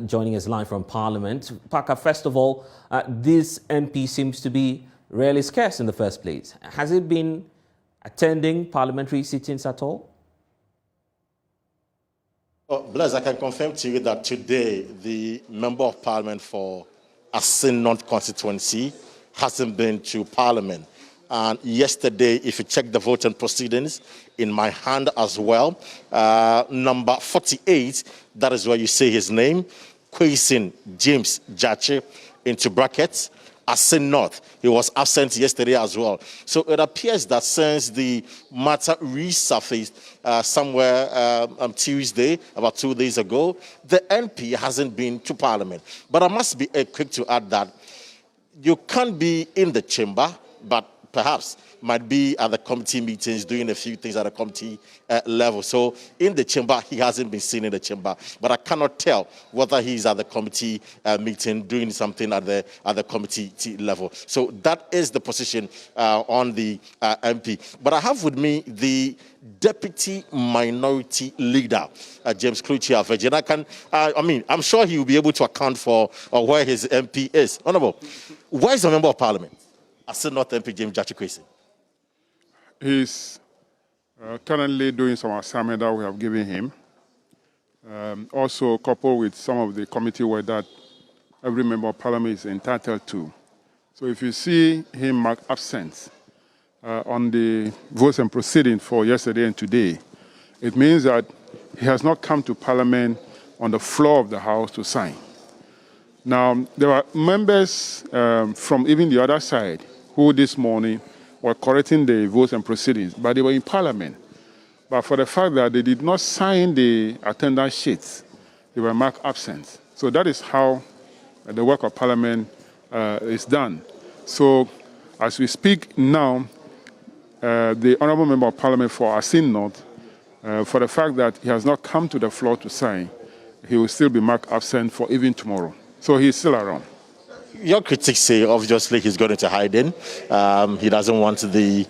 Joining us live from Parliament. Parker, first of all, this MP seems to be really scarce in the first place. Has it been attending parliamentary sittings at all? Well, Blaise, I can confirm to you that today the Member of Parliament for Assin North constituency hasn't been to Parliament. And yesterday, if you check the voting proceedings, in my hand as well, number 48, that is where you say his name, Quayson James Gyekye, into brackets, Assin North. He was absent yesterday as well. So it appears that since the matter resurfaced somewhere on Tuesday, about 2 days ago, the MP hasn't been to Parliament. But I must be quick to add that you can't be in the chamber, but perhaps might be at the committee meetings, doing a few things at the committee level. So in the chamber, he hasn't been seen in the chamber. But I cannot tell whether he's at the committee meeting, doing something at the committee level. So that is the position on the MP. But I have with me the Deputy Minority Leader, James Gyekye Quayson. I'm sure he will be able to account for where his MP is. Honourable, where is the Member of Parliament? Assin North MP James Gyekye Quayson. He's currently doing some assignment that we have given him. Also coupled with some of the committee work that every Member of Parliament is entitled to. So if you see him mark absent on the votes and proceedings for yesterday and today, it means that he has not come to Parliament on the floor of the House to sign. Now, there are members from even the other side who this morning were correcting the votes and proceedings, but they were in Parliament. But for the fact that they did not sign the attendance sheets, they were marked absent. So that is how the work of Parliament is done. So as we speak now, the Honourable Member of Parliament for Assin North, for the fact that he has not come to the floor to sign, he will still be marked absent for even tomorrow. So he's still around. Your critics say, obviously, he's going to hide in. He doesn't want the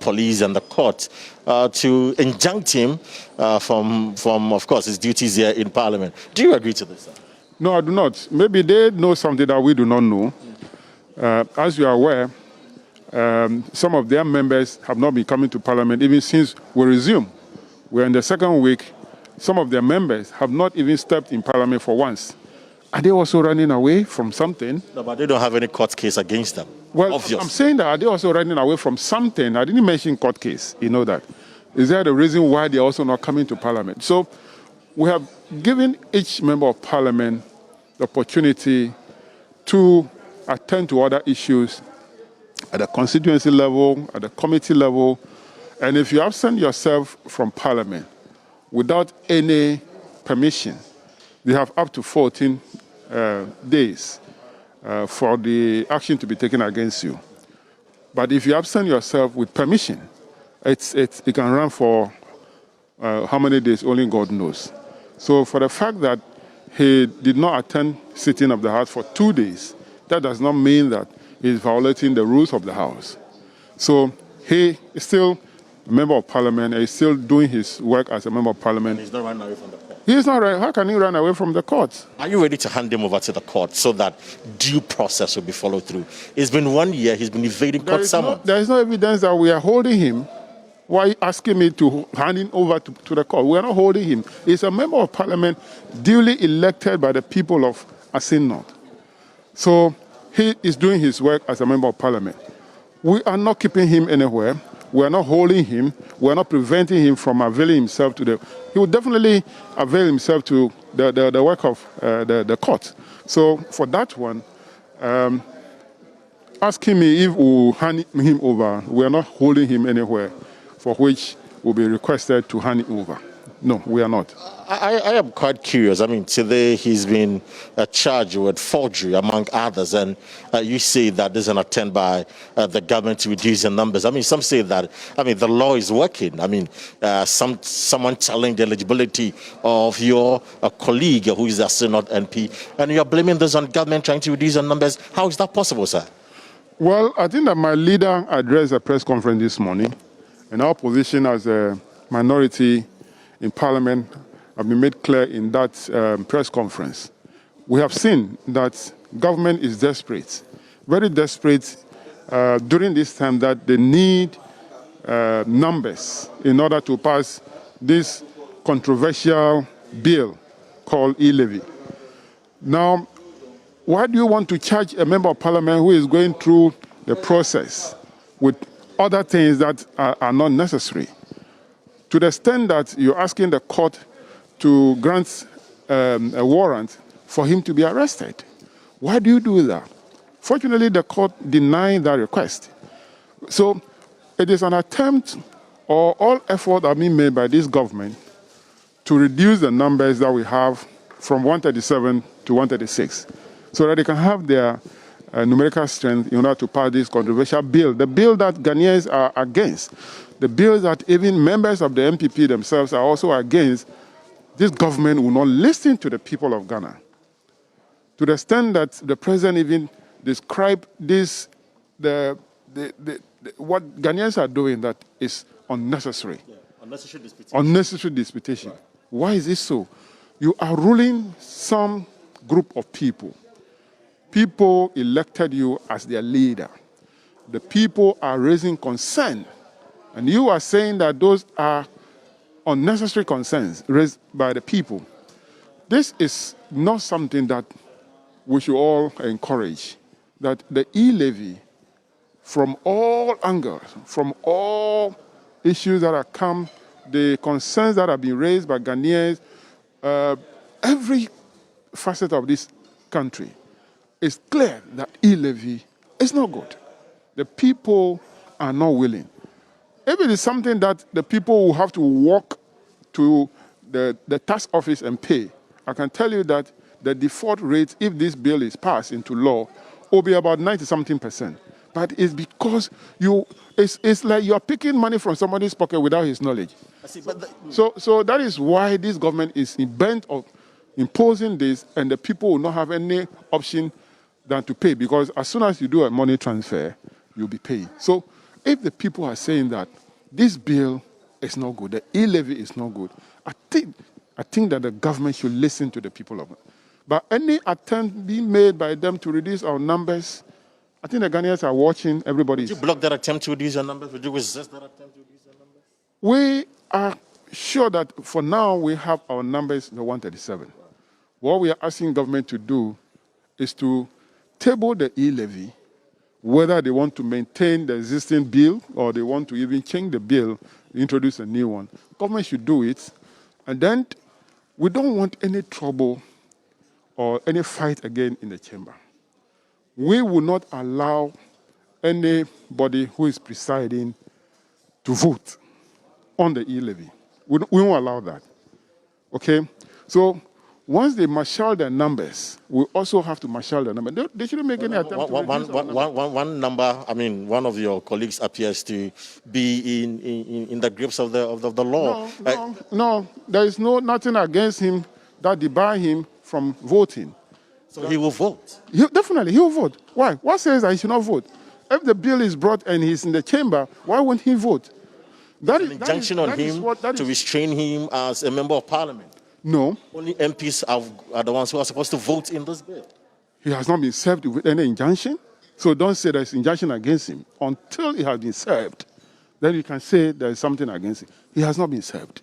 police and the court to injunct him from, of course, his duties here in Parliament. Do you agree to this, sir? No, I do not. Maybe they know something that we do not know. As you are aware, some of their members have not been coming to Parliament even since we resumed. We're in the second week. Some of their members have not even stepped in Parliament for once. Are they also running away from something? No, but they don't have any court case against them. Well, obvious. I'm saying that are they also running away from something? I didn't mention court case, you know that. Is that the reason why they're also not coming to Parliament? So we have given each Member of Parliament the opportunity to attend to other issues at the constituency level, at the committee level. And if you absent yourself from Parliament without any permission, they have up to 14 days for the action to be taken against you. But if you absent yourself with permission, it can run for how many days, only God knows. So for the fact that he did not attend sitting of the House for 2 days, that does not mean that he is violating the rules of the House. So he is still a Member of Parliament, and he's still doing his work as a Member of Parliament. And he's not running away from the court. He is not right. How can he run away from the court? Are you ready to hand him over to the court so that due process will be followed through? It's been 1 year, he's been evading court summons. There is no evidence that we are holding him. Why are you asking me to hand him over to the court? We are not holding him. He's a Member of Parliament duly elected by the people of Assin North. So he is doing his work as a Member of Parliament. We are not keeping him anywhere. We are not holding him. We are not preventing him from availing himself to the... He will definitely avail himself to the work of the court. So for that one, asking me if we will hand him over, we are not holding him anywhere for which will be requested to hand him over. No, we are not. I am quite curious. I mean, today he's been charged with forgery, among others, and you say that there's an attempt by the government to reduce the numbers. I mean, some say that, the law is working. I mean, someone challenged the eligibility of your colleague who is a Assin North MP, and you're blaming this on government trying to reduce the numbers. How is that possible, sir? Well, I think that my leader addressed a press conference this morning, and our position as a minority in Parliament have been made clear in that press conference. we have seen that government is desperate, very desperate during this time that they need numbers in order to pass this controversial bill called E-levy. Now, why do you want to charge a member of parliament who is going through the process with other things that are not necessary? To the extent that you're asking the court to grant a warrant for him to be arrested. Why do you do that? Fortunately, the court denied that request. So it is an attempt, or all efforts are being made by this government to reduce the numbers that we have from 137 to 136, so that they can have their numerical strength in order to pass this controversial bill, the bill that Ghanaians are against, the bill that even members of the MPP themselves are also against. This government will not listen to the people of Ghana. To the extent that the president even described this, what Ghanaians are doing that is unnecessary. Yeah, unnecessary disputation. Unnecessary disputation. Right. Why is this so? You are ruling some group of people. People elected you as their leader. The people are raising concern. And you are saying that those are unnecessary concerns raised by the people. This is not something that we should all encourage. That the E-levy, from all angles, from all issues that have come, the concerns that have been raised by Ghanaians, every facet of this country, it's clear that E-levy is not good. The people are not willing. If it is something that the people will have to walk to the tax office and pay, I can tell you that the default rate, if this bill is passed into law, will be about 90-something%. But it's because it's like you're picking money from somebody's pocket without his knowledge. I see, but so that is why this government is bent on imposing this, and the people will not have any option than to pay, because as soon as you do a money transfer, you'll be paying. So if the people are saying that this bill is not good, the E-levy is not good, I think that the government should listen to the people of it. But any attempt being made by them to reduce our numbers, I think the Ghanaians are watching. Everybody. Would you block that attempt to reduce your numbers? Would you resist that attempt to reduce your numbers? We are sure that for now we have our numbers in the 137. What we are asking government to do is to table the E-levy, whether they want to maintain the existing bill or they want to even change the bill, introduce a new one. Government should do it. And then we don't want any trouble or any fight again in the chamber. We will not allow anybody who is presiding to vote on the E-levy. We won't allow that. Okay? So once they marshal their numbers, we also have to marshal their numbers. They shouldn't make any attempt to reduce one number, I mean, one of your colleagues appears to be in the grips of the law. No, there is nothing against him that debar him from voting. So he will vote? Definitely, he will vote. Why? What says that he should not vote? If the bill is brought and he's in the chamber, why won't he vote? That is an injunction on him to restrain him as a member of parliament. No. Only MPs are the ones who are supposed to vote in this bill. He has not been served with any injunction. So don't say there's injunction against him. Until he has been served, then you can say there is something against him. He has not been served.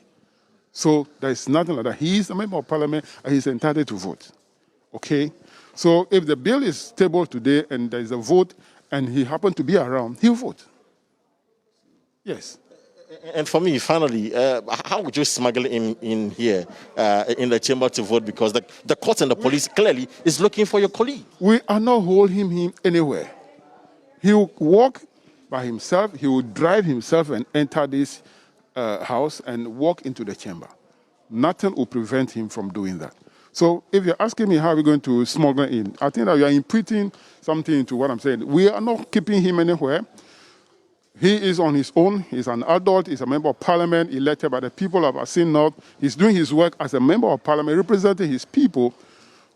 So there is nothing like that. He is a member of parliament and he's entitled to vote. Okay? So if the bill is tabled today and there is a vote and he happened to be around, he'll vote. Yes. And for me, finally, how would you smuggle him in here in the chamber to vote? Because the court and the police clearly is looking for your colleague. We are not holding him anywhere. He will walk by himself. He will drive himself and enter this house and walk into the chamber. Nothing will prevent him from doing that. So if you're asking me how we're going to smuggle in, I think that you are imputing something into what I'm saying. We are not keeping him anywhere. He is on his own. He's an adult. He's a member of parliament elected by the people of Assin North. He's doing his work as a member of parliament, representing his people.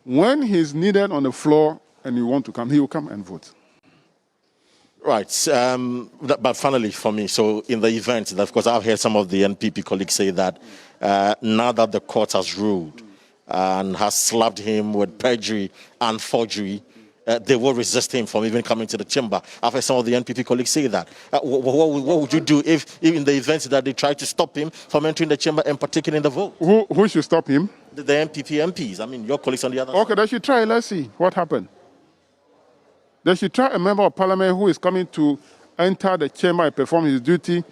When he's needed on the floor and you want to come, he will come and vote. Right. But finally, for me, so in the event, of course, I've heard some of the NPP colleagues say that now that the court has ruled, and has slapped him with perjury and forgery, they will resist him from even coming to the chamber. I've heard some of the NPP colleagues say that. What would you do if in the event that they try to stop him from entering the chamber and partaking in the vote? Who should stop him? The NPP MPs. I mean, your colleagues on the other side. Okay, they should try. Let's see what happened. They should try a member of parliament who is coming to enter the chamber and perform his duty.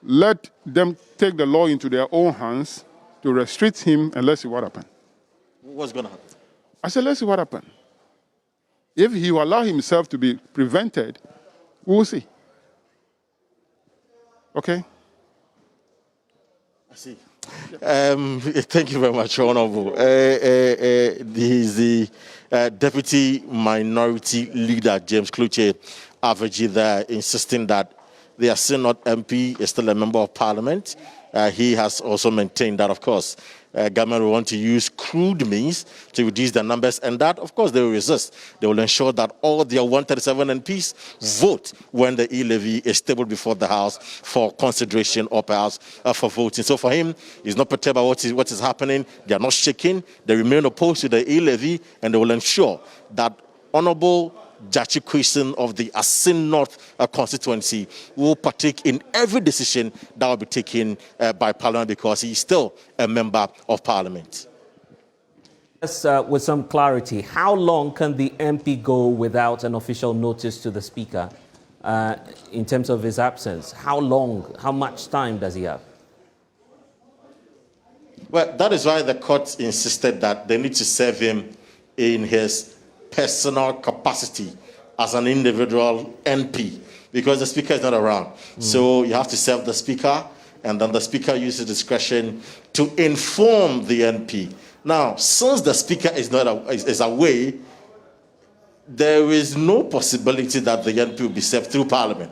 Let them take the law into their own hands to restrict him, and let's see what happens. What's going to happen? I said, let's see what happens. If he will allow himself to be prevented, we'll see. Okay? I see. Thank you very much, Honorable. He's the Deputy Minority Leader, James Gyekye Quayson, there, insisting that the Assin North MP is still a member of Parliament. He has also maintained that, of course, government will want to use crude means to reduce their numbers, and that, of course, they will resist. They will ensure that all their 137 MPs vote when the E-levy is tabled before the House for consideration or perhaps for voting. So for him, he's not perturbed by what is happening. They are not shaking. They remain opposed to the E-levy, and they will ensure that Honorable Gyekye Quayson of the Assin North constituency will partake in every decision that will be taken by Parliament, because he is still a member of Parliament. Yes, with some clarity, how long can the MP go without an official notice to the Speaker in terms of his absence? How long, how much time does he have? Well, that is why the court insisted that they need to serve him in his personal capacity as an individual MP, because the Speaker is not around. So you have to serve the Speaker, and then the Speaker uses discretion to inform the MP. Now, since the Speaker is away, there is no possibility that the MP will be served through Parliament.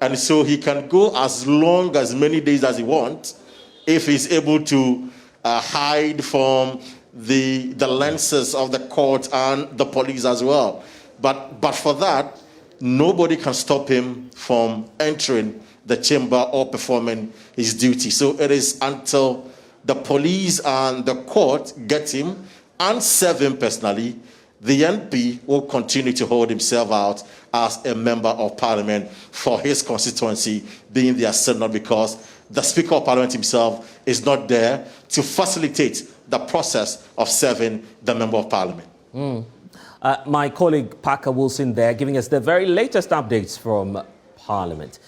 And so he can go as long, as many days as he wants, if he's able to hide from the lenses of the court and the police as well. But for that, nobody can stop him from entering the chamber or performing his duty. So it is until the police and the court get him and serve him personally, the MP will continue to hold himself out as a member of Parliament for his constituency, being the Assin North, because the Speaker of Parliament himself is not there to facilitate the process of serving the member of Parliament. My colleague Parker Wilson there, giving us the very latest updates from Parliament.